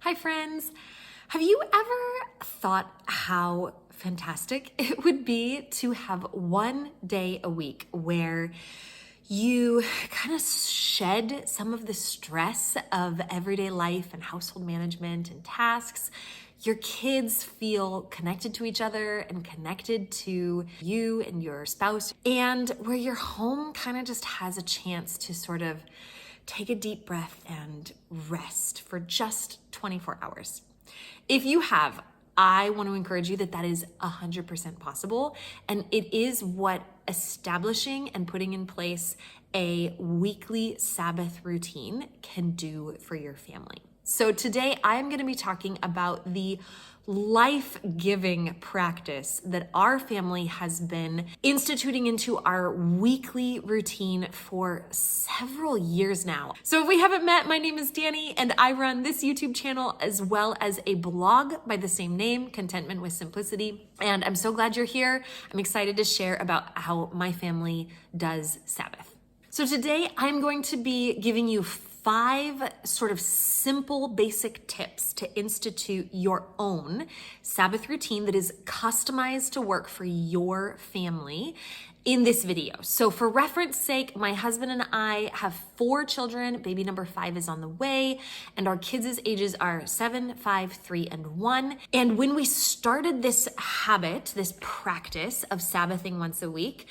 Hi friends! Have you ever thought how fantastic it would be to have one day a week where you kind of shed some of the stress of everyday life and household management and tasks? Your kids feel connected to each other and connected to you and your spouse, and where your home kind of just has a chance to sort of take a deep breath and rest for just 24 hours. If you have, I want to encourage you that that is 100% possible. And it is what establishing and putting in place a weekly Sabbath routine can do for your family. So today I am going to be talking about the life-giving practice that our family has been instituting into our weekly routine for several years now. So if we haven't met, my name is Danny and I run this YouTube channel as well as a blog by the same name, Contentment with Simplicity. And I'm so glad you're here. I'm excited to share about how my family does Sabbath. So today I'm going to be giving you 5 sort of simple, basic tips to institute your own Sabbath routine that is customized to work for your family in this video. So for reference sake, my husband and I have 4 children. Baby number 5 is on the way, and our kids' ages are 7, 5, 3, and 1. And when we started this habit, this practice of Sabbathing once a week,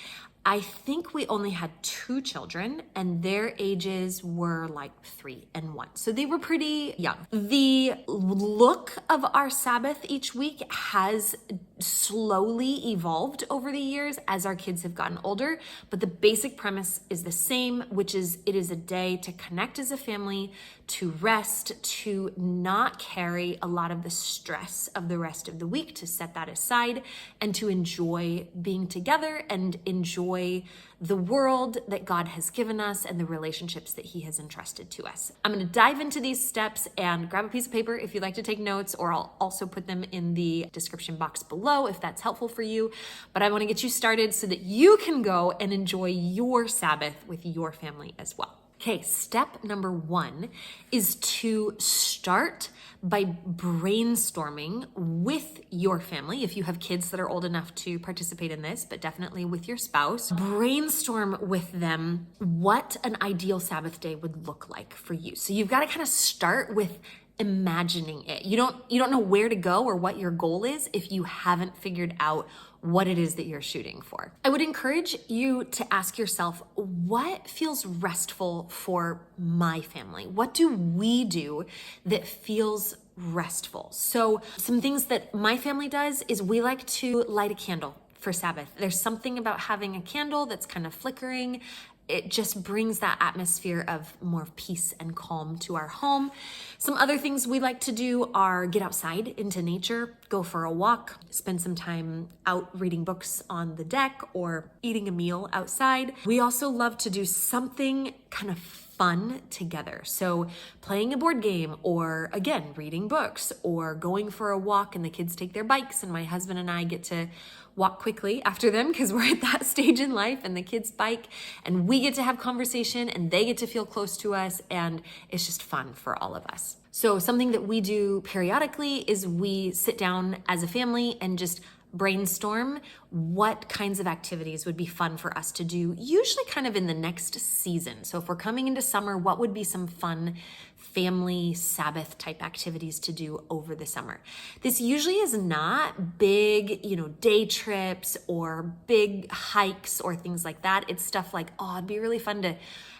I think we only had 2 children and their ages were like 3 and 1. So they were pretty young. The look of our Sabbath each week has slowly evolved over the years as our kids have gotten older, but the basic premise is the same, which is it is a day to connect as a family, to rest, to not carry a lot of the stress of the rest of the week, to set that aside and to enjoy being together and enjoy the world that God has given us and the relationships that He has entrusted to us. I'm going to dive into these steps and grab a piece of paper if you'd like to take notes, or I'll also put them in the description box below if that's helpful for you. But I want to get you started so that you can go and enjoy your Sabbath with your family as well. Okay, step number 1 is to start by brainstorming with your family. If you have kids that are old enough to participate in this, but definitely with your spouse, brainstorm with them what an ideal Sabbath day would look like for you. So you've got to kind of start with imagining it. You don't know where to go or what your goal is if you haven't figured out what it is that you're shooting for. I would encourage you to ask yourself, what feels restful for my family? What do we do that feels restful? So some things that my family does is we like to light a candle for Sabbath. There's something about having a candle that's kind of flickering. It just brings that atmosphere of more peace and calm to our home. Some other things we like to do are get outside into nature, go for a walk, spend some time out reading books on the deck or eating a meal outside. We also love to do something kind of fun together. So playing a board game, or again, reading books, or going for a walk and the kids take their bikes and my husband and I get to walk quickly after them because we're at that stage in life, and the kids bike and we get to have conversation and they get to feel close to us, and it's just fun for all of us. So something that we do periodically is we sit down as a family and just brainstorm what kinds of activities would be fun for us to do, usually kind of in the next season. So if we're coming into summer, what would be some fun family Sabbath type activities to do over the summer? This usually is not big, day trips or big hikes or things like that. It's stuff like, it'd be really fun to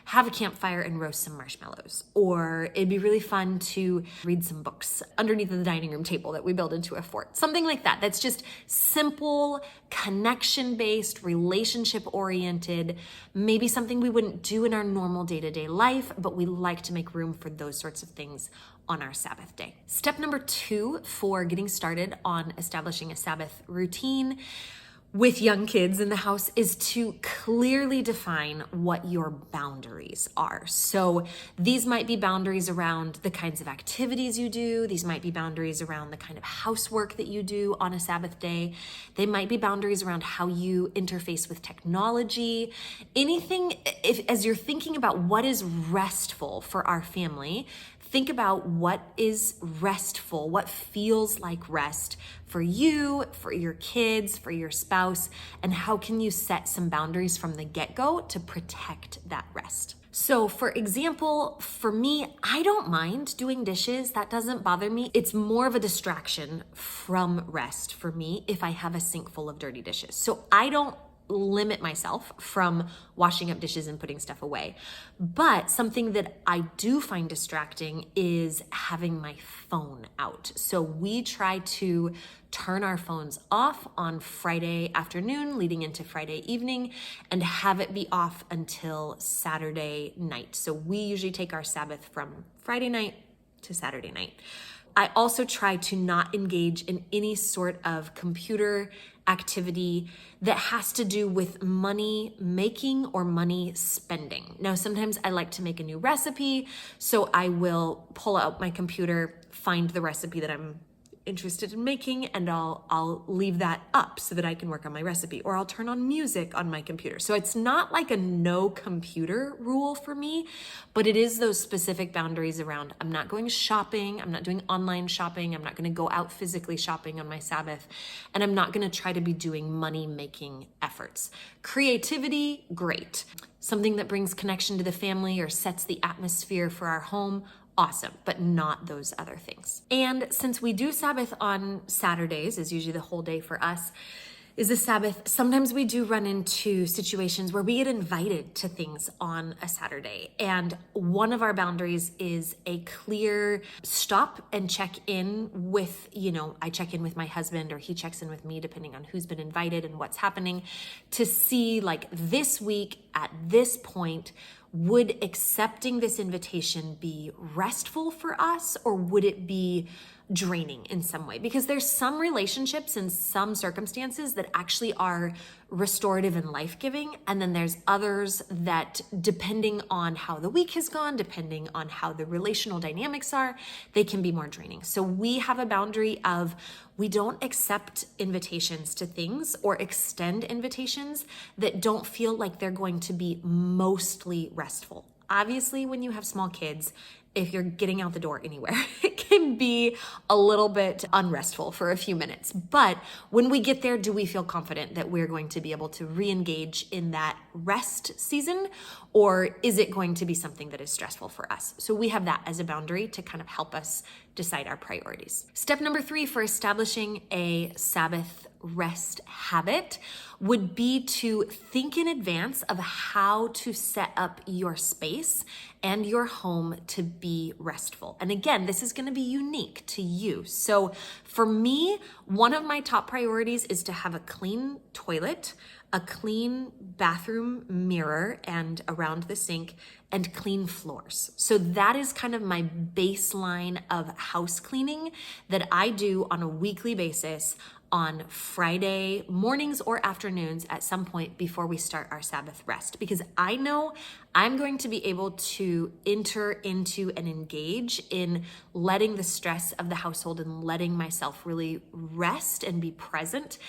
have a campfire and roast some marshmallows. Or it'd be really fun to read some books underneath the dining room table that we build into a fort. Something like that. That's just simple, connection-based, relationship-oriented, maybe something we wouldn't do in our normal day-to-day life, but we like to make room for those sorts of things on our Sabbath day. Step number 2 for getting started on establishing a Sabbath routine with young kids in the house is to clearly define what your boundaries are. So these might be boundaries around the kinds of activities you do. These might be boundaries around the kind of housework that you do on a Sabbath day. They might be boundaries around how you interface with technology. Anything, as you're thinking about what is restful for our family, think about what is restful, what feels like rest for you, for your kids, for your spouse, and how can you set some boundaries from the get-go to protect that rest. So for example, for me, I don't mind doing dishes. That doesn't bother me. It's more of a distraction from rest for me if I have a sink full of dirty dishes. So I don't limit myself from washing up dishes and putting stuff away. But something that I do find distracting is having my phone out. So we try to turn our phones off on Friday afternoon leading into Friday evening and have it be off until Saturday night. So we usually take our Sabbath from Friday night to Saturday night. I also try to not engage in any sort of computer activity that has to do with money making or money spending. Now, sometimes I like to make a new recipe, so I will pull out my computer, find the recipe that I'm interested in making, and I'll leave that up so that I can work on my recipe, or I'll turn on music on my computer. So it's not like a no computer rule for me, but it is those specific boundaries around I'm not going shopping, I'm not doing online shopping, I'm not going to go out physically shopping on my Sabbath, and I'm not going to try to be doing money making efforts. Creativity, great. Something that brings connection to the family or sets the atmosphere for our home, awesome, but not those other things. And since we do Sabbath on Saturdays, is usually the whole day for us, is a Sabbath, sometimes we do run into situations where we get invited to things on a Saturday. And one of our boundaries is a clear stop and check in with, I check in with my husband or he checks in with me, depending on who's been invited and what's happening, to see like this week at this point, would accepting this invitation be restful for us, or would it be draining in some way? Because there's some relationships and some circumstances that actually are restorative and life-giving, and then there's others that, depending on how the week has gone, depending on how the relational dynamics are, they can be more draining. So we have a boundary of we don't accept invitations to things or extend invitations that don't feel like they're going to be mostly restful. Obviously, when you have small kids, if you're getting out the door anywhere, it can be a little bit unrestful for a few minutes. But when we get there, do we feel confident that we're going to be able to re-engage in that rest season? Or is it going to be something that is stressful for us? So we have that as a boundary to kind of help us decide our priorities. Step number 3 for establishing a Sabbath rest habit would be to think in advance of how to set up your space and your home to be restful. And again, this is going to be unique to you. So for me, one of my top priorities is to have a clean toilet, a clean bathroom mirror and around the sink, and clean floors. So that is kind of my baseline of house cleaning that I do on a weekly basis on Friday mornings or afternoons at some point before we start our Sabbath rest, because I know I'm going to be able to enter into and engage in letting the stress of the household and letting myself really rest and be present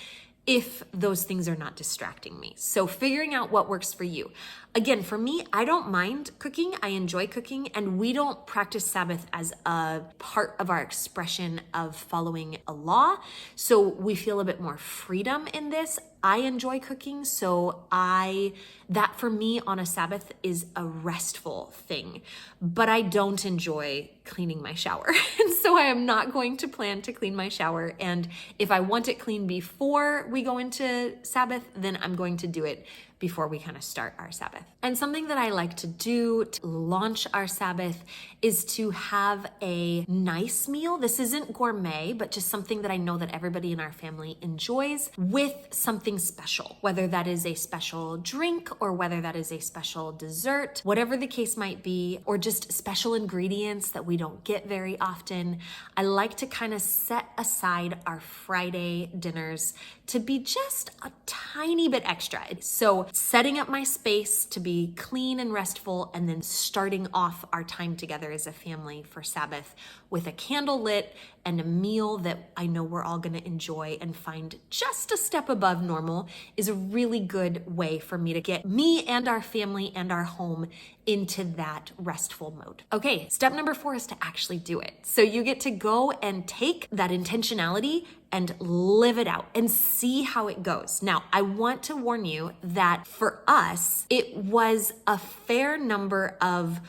if those things are not distracting me. So figuring out what works for you. Again, for me, I don't mind cooking. I enjoy cooking, and we don't practice Sabbath as a part of our expression of following a law. So we feel a bit more freedom in this. I enjoy cooking, so that for me on a Sabbath is a restful thing, but I don't enjoy cleaning my shower. And so I am not going to plan to clean my shower. And if I want it clean before we go into Sabbath, then I'm going to do it before we kind of start our Sabbath. And something that I like to do to launch our Sabbath is to have a nice meal. This isn't gourmet, but just something that I know that everybody in our family enjoys, with something special, whether that is a special drink or whether that is a special dessert, whatever the case might be, or just special ingredients that we don't get very often. I like to kind of set aside our Friday dinners to be just a tiny bit extra. So setting up my space to be clean and restful, and then starting off our time together as a family for Sabbath with a candle lit and a meal that I know we're all going to enjoy and find just a step above normal is a really good way for me to get me and our family and our home into that restful mode. Okay, step number 4 is to actually do it. So you get to go and take that intentionality and live it out and see how it goes. Now, I want to warn you that for us, it was a fair number of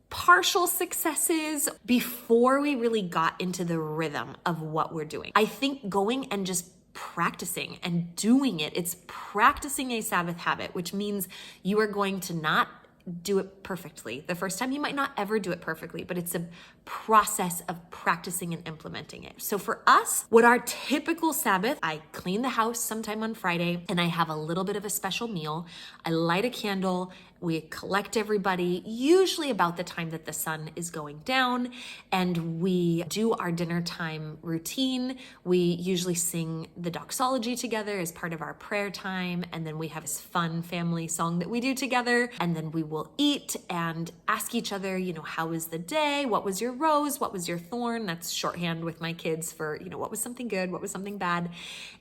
partial successes before we really got into the rhythm of what we're doing. I think going and just practicing and doing it, it's practicing a Sabbath habit, which means you are going to not do it perfectly. The first time you might not ever do it perfectly, but it's a process of practicing and implementing it. So for us, what our typical Sabbath, I clean the house sometime on Friday and I have a little bit of a special meal. I light a candle. We collect everybody, usually about the time that the sun is going down, and we do our dinner time routine. We usually sing the doxology together as part of our prayer time, and then we have this fun family song that we do together, and then we will eat and ask each other, how was the day? What was your rose? What was your thorn? That's shorthand with my kids for, what was something good? What was something bad?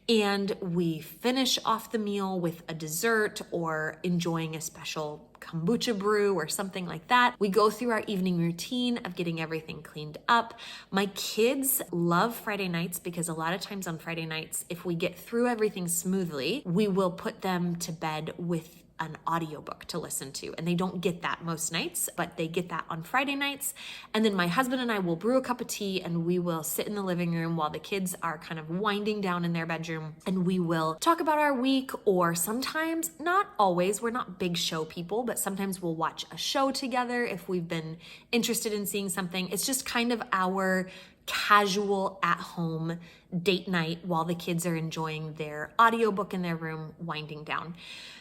And we finish off the meal with a dessert or enjoying a special kombucha brew or something like that. We go through our evening routine of getting everything cleaned up. My kids love Friday nights because a lot of times on Friday nights, if we get through everything smoothly, we will put them to bed with an audiobook to listen to. And they don't get that most nights, but they get that on Friday nights. And then my husband and I will brew a cup of tea and we will sit in the living room while the kids are kind of winding down in their bedroom, and we will talk about our week, or sometimes, not always, we're not big show people, but sometimes we'll watch a show together if we've been interested in seeing something. It's just kind of our casual at-home date night while the kids are enjoying their audiobook in their room, winding down.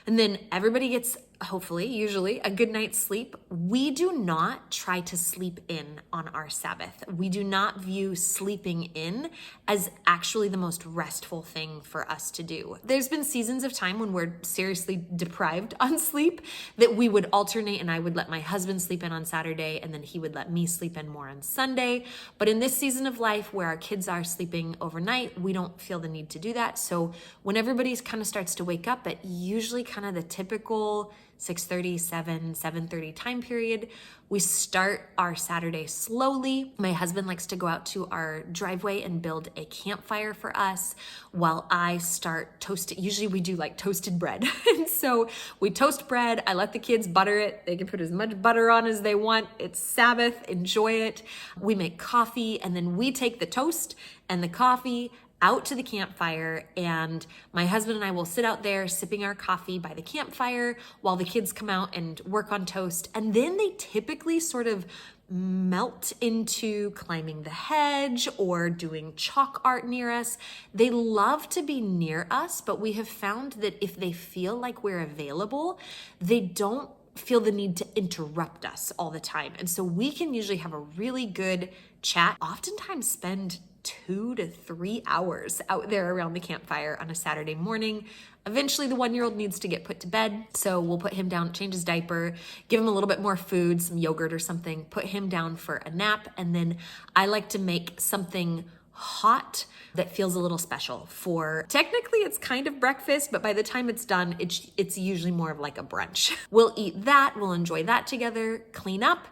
And then everybody gets, hopefully, usually, a good night's sleep. We do not try to sleep in on our Sabbath. We do not view sleeping in as actually the most restful thing for us to do. There's been seasons of time when we're seriously deprived on sleep that we would alternate, and I would let my husband sleep in on Saturday and then he would let me sleep in more on Sunday. But in this season of life where our kids are sleeping overnight, we don't feel the need to do that. So when everybody kind of starts to wake up at usually kind of the typical 6:30, 7:30 time period, we start our Saturday slowly. My husband likes to go out to our driveway and build a campfire for us while I start toasting. Usually we do like toasted bread. And so we toast bread. I let the kids butter it. They can put as much butter on as they want. It's Sabbath. Enjoy it. We make coffee, and then we take the toast and the coffee out to the campfire, and my husband and I will sit out there sipping our coffee by the campfire while the kids come out and work on toast. And then they typically sort of melt into climbing the hedge or doing chalk art near us. They love to be near us, but we have found that if they feel like we're available, they don't feel the need to interrupt us all the time. And so we can usually have a really good chat, oftentimes spend 2 to 3 hours out there around the campfire on a Saturday morning. Eventually the 1-year-old needs to get put to bed. So we'll put him down, change his diaper, give him a little bit more food, some yogurt or something, put him down for a nap. And then I like to make something hot that feels a little special for, technically it's kind of breakfast, but by the time it's done, it's usually more of like a brunch. We'll eat that, we'll enjoy that together, clean up.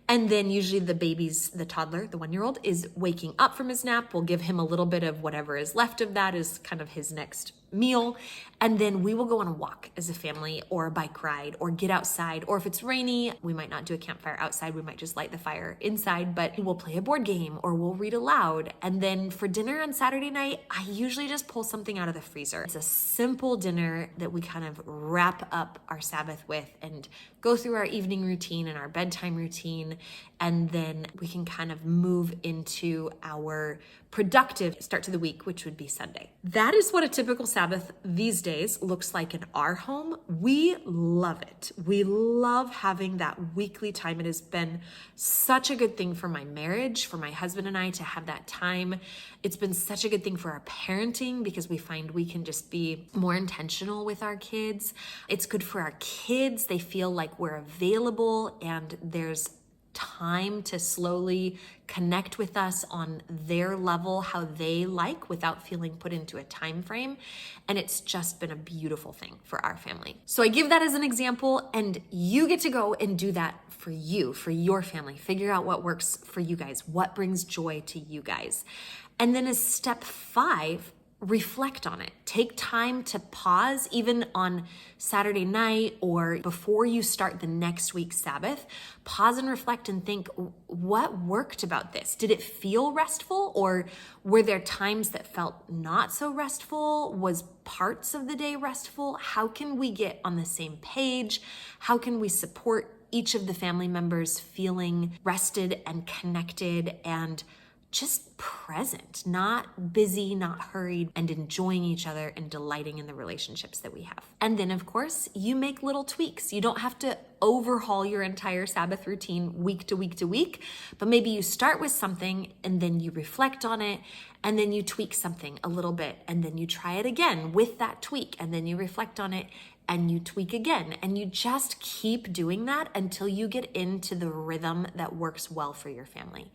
And then usually the toddler, the 1-year-old, is waking up from his nap. We'll give him a little bit of whatever is left of that is kind of his next meal. And then we will go on a walk as a family, or a bike ride, or get outside. Or if it's rainy, we might not do a campfire outside. We might just light the fire inside, but we'll play a board game or we'll read aloud. And then for dinner on Saturday night, I usually just pull something out of the freezer. It's a simple dinner that we kind of wrap up our Sabbath with and go through our evening routine and our bedtime routine. And then we can kind of move into our productive start to the week, which would be Sunday. That is what a typical Sabbath these days looks like in our home. We love it. We love having that weekly time. It has been such a good thing for my marriage, for my husband and I to have that time. It's been such a good thing for our parenting because we find we can just be more intentional with our kids. It's good for our kids. They feel like we're available and there's time to slowly connect with us on their level, how they like, without feeling put into a time frame. And it's just been a beautiful thing for our family. So I give that as an example, and you get to go and do that for you, for your family. Figure out what works for you guys, what brings joy to you guys. And then as step 5, reflect on it. Take time to pause, even on Saturday night or before you start the next week's Sabbath. Pause and reflect and think, what worked about this? Did it feel restful, or were there times that felt not so restful? Was parts of the day restful? How can we get on the same page? How can we support each of the family members feeling rested and connected and just present, not busy, not hurried, and enjoying each other and delighting in the relationships that we have? And then, of course, you make little tweaks. You don't have to overhaul your entire Sabbath routine week to week to week, but maybe you start with something and then you reflect on it, and then you tweak something a little bit, and then you try it again with that tweak, and then you reflect on it and you tweak again, and you just keep doing that until you get into the rhythm that works well for your family.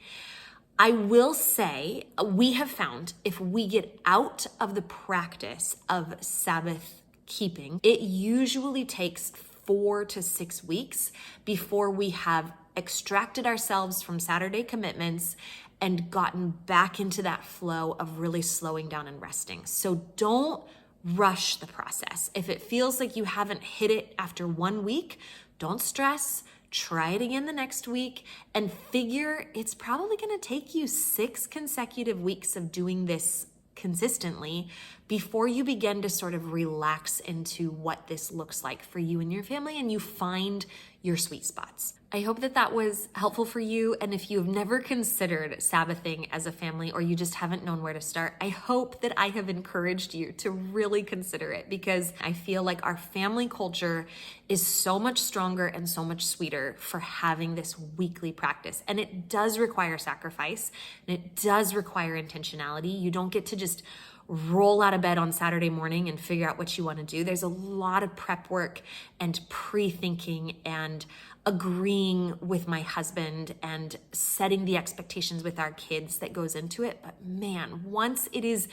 I will say, we have found if we get out of the practice of Sabbath keeping, it usually takes 4 to 6 weeks before we have extracted ourselves from Saturday commitments and gotten back into that flow of really slowing down and resting. So don't rush the process. If it feels like you haven't hit it after 1 week, don't stress. Try it again the next week and figure it's probably going to take you 6 consecutive weeks of doing this consistently before you begin to sort of relax into what this looks like for you and your family, and you find your sweet spots. I hope that that was helpful for you. And if you've never considered Sabbathing as a family, or you just haven't known where to start, I hope that I have encouraged you to really consider it, because I feel like our family culture is so much stronger and so much sweeter for having this weekly practice. And it does require sacrifice, and it does require intentionality. You don't get to just roll out of bed on Saturday morning and figure out what you want to do. There's a lot of prep work and pre-thinking and agreeing with my husband and setting the expectations with our kids that goes into it. But man, once it is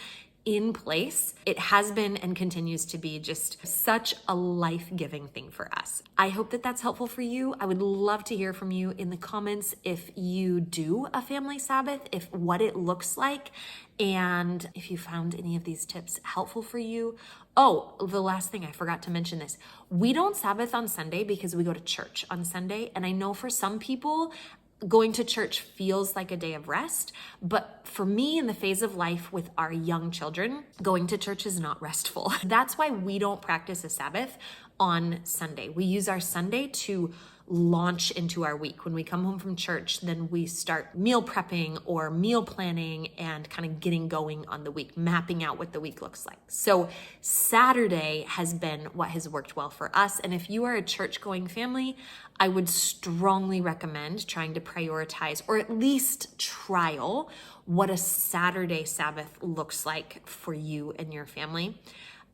in place, it has been and continues to be just such a life-giving thing for us. I hope that that's helpful for you. I would love to hear from you in the comments if you do a family Sabbath, if what it looks like, and if you found any of these tips helpful for you. Oh, the last thing, I forgot to mention this. We don't Sabbath on Sunday because we go to church on Sunday. And I know for some people, going to church feels like a day of rest, but for me, in the phase of life with our young children, going to church is not restful. That's why we don't practice a Sabbath on Sunday. We use our Sunday to launch into our week. When we come home from church, then we start meal prepping or meal planning and kind of getting going on the week, mapping out what the week looks like. So Saturday has been what has worked well for us. And if you are a church-going family, I would strongly recommend trying to prioritize, or at least trial, what a Saturday Sabbath looks like for you and your family,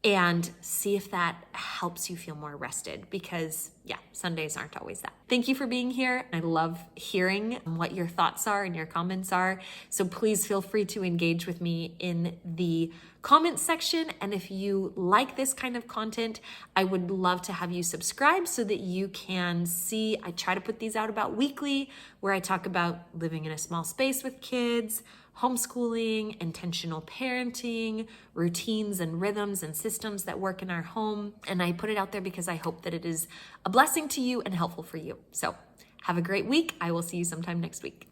and see if that helps you feel more rested, because Sundays aren't always that. Thank you for being here. I love hearing what your thoughts are and your comments are. So please feel free to engage with me in the comments section. And if you like this kind of content, I would love to have you subscribe so that you can see, I try to put these out about weekly, where I talk about living in a small space with kids, homeschooling, intentional parenting, routines and rhythms and systems that work in our home. And I put it out there because I hope that it is a blessing to you and helpful for you. So have a great week. I will see you sometime next week.